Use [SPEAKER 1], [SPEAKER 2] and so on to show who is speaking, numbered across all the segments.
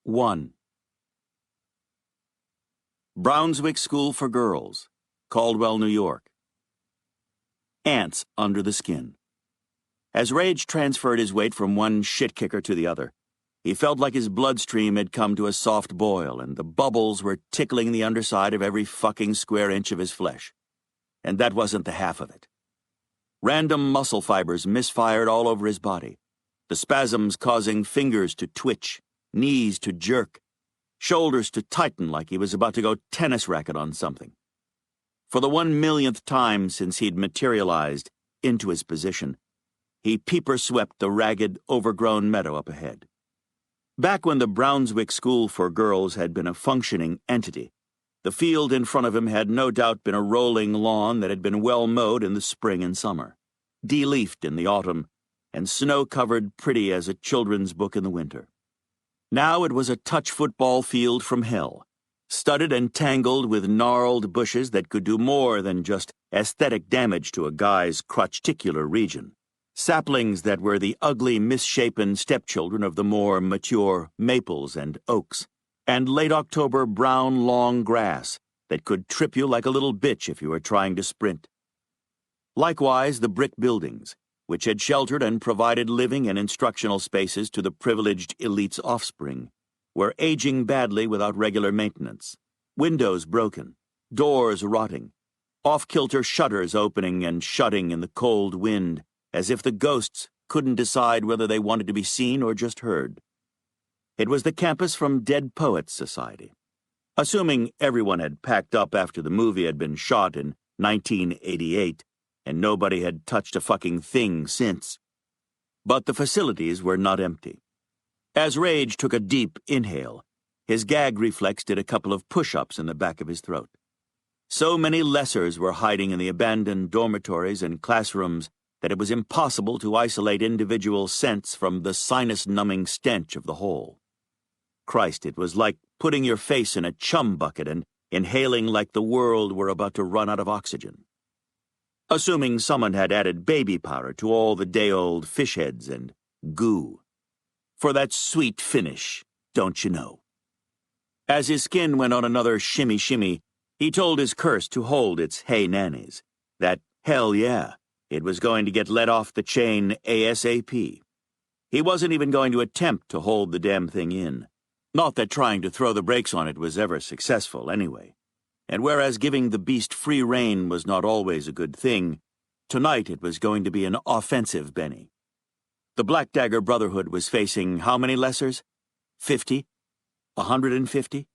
[SPEAKER 1] 1. Brownswick School for Girls, Caldwell, New York. Ants under the skin. As Rage transferred his weight from one shit-kicker to the other, he felt like his bloodstream had come to a soft boil and the bubbles were tickling the underside of every fucking square inch of his flesh. And that wasn't the half of it. Random muscle fibers misfired all over his body, the spasms causing fingers to twitch, knees to jerk, shoulders to tighten like he was about to go tennis racket on something. For the 1,000,000th time since he'd materialized into his position, he peeper-swept the ragged, overgrown meadow up ahead. Back when the Brownswick School for Girls had been a functioning entity, the field in front of him had no doubt been a rolling lawn that had been well mowed in the spring and summer, de-leafed in the autumn, and snow-covered pretty as a children's book in the winter. Now it was a touch football field from hell, studded and tangled with gnarled bushes that could do more than just aesthetic damage to a guy's crotchticular region. Saplings that were the ugly, misshapen stepchildren of the more mature maples and oaks, and late October brown long grass that could trip you like a little bitch if you were trying to sprint. Likewise, the brick buildings, which had sheltered and provided living and instructional spaces to the privileged elite's offspring, were aging badly without regular maintenance. Windows broken, doors rotting, off-kilter shutters opening and shutting in the cold wind, as if the ghosts couldn't decide whether they wanted to be seen or just heard. It was the campus from Dead Poets Society. Assuming everyone had packed up after the movie had been shot in 1988, and nobody had touched a fucking thing since. But the facilities were not empty. As Rage took a deep inhale, his gag reflex did a couple of push-ups in the back of his throat. So many lessers were hiding in the abandoned dormitories and classrooms that it was impossible to isolate individual scents from the sinus-numbing stench of the whole. Christ, it was like putting your face in a chum bucket and inhaling like the world were about to run out of oxygen. Assuming someone had added baby powder to all the day-old fish heads and goo. For that sweet finish, don't you know? As his skin went on another shimmy-shimmy, he told his curse to hold its hey nannies, that hell yeah, it was going to get let off the chain ASAP. He wasn't even going to attempt to hold the damn thing in. Not that trying to throw the brakes on it was ever successful, anyway. And whereas giving the beast free rein was not always a good thing, tonight it was going to be an offensive Benny. The Black Dagger Brotherhood was facing how many lessers? 50? 150?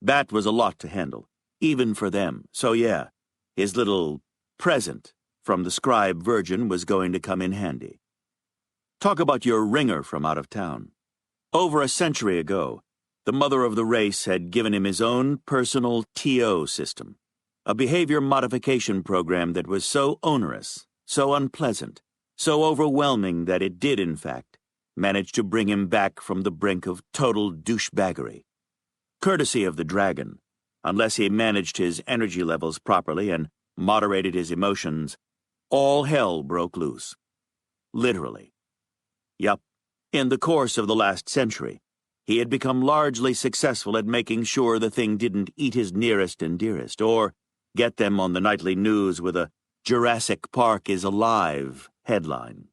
[SPEAKER 1] That was a lot to handle, even for them. So yeah, his little present from the scribe virgin was going to come in handy. Talk about your ringer from out of town. Over a century ago, the mother of the race had given him his own personal TO system, a behavior modification program that was so onerous, so unpleasant, so overwhelming that it did, in fact, manage to bring him back from the brink of total douchebaggery. Courtesy of the dragon, unless he managed his energy levels properly and moderated his emotions, all hell broke loose. Literally. Yup, in the course of the last century, he had become largely successful at making sure the thing didn't eat his nearest and dearest, or get them on the nightly news with a "Jurassic Park is alive" headline.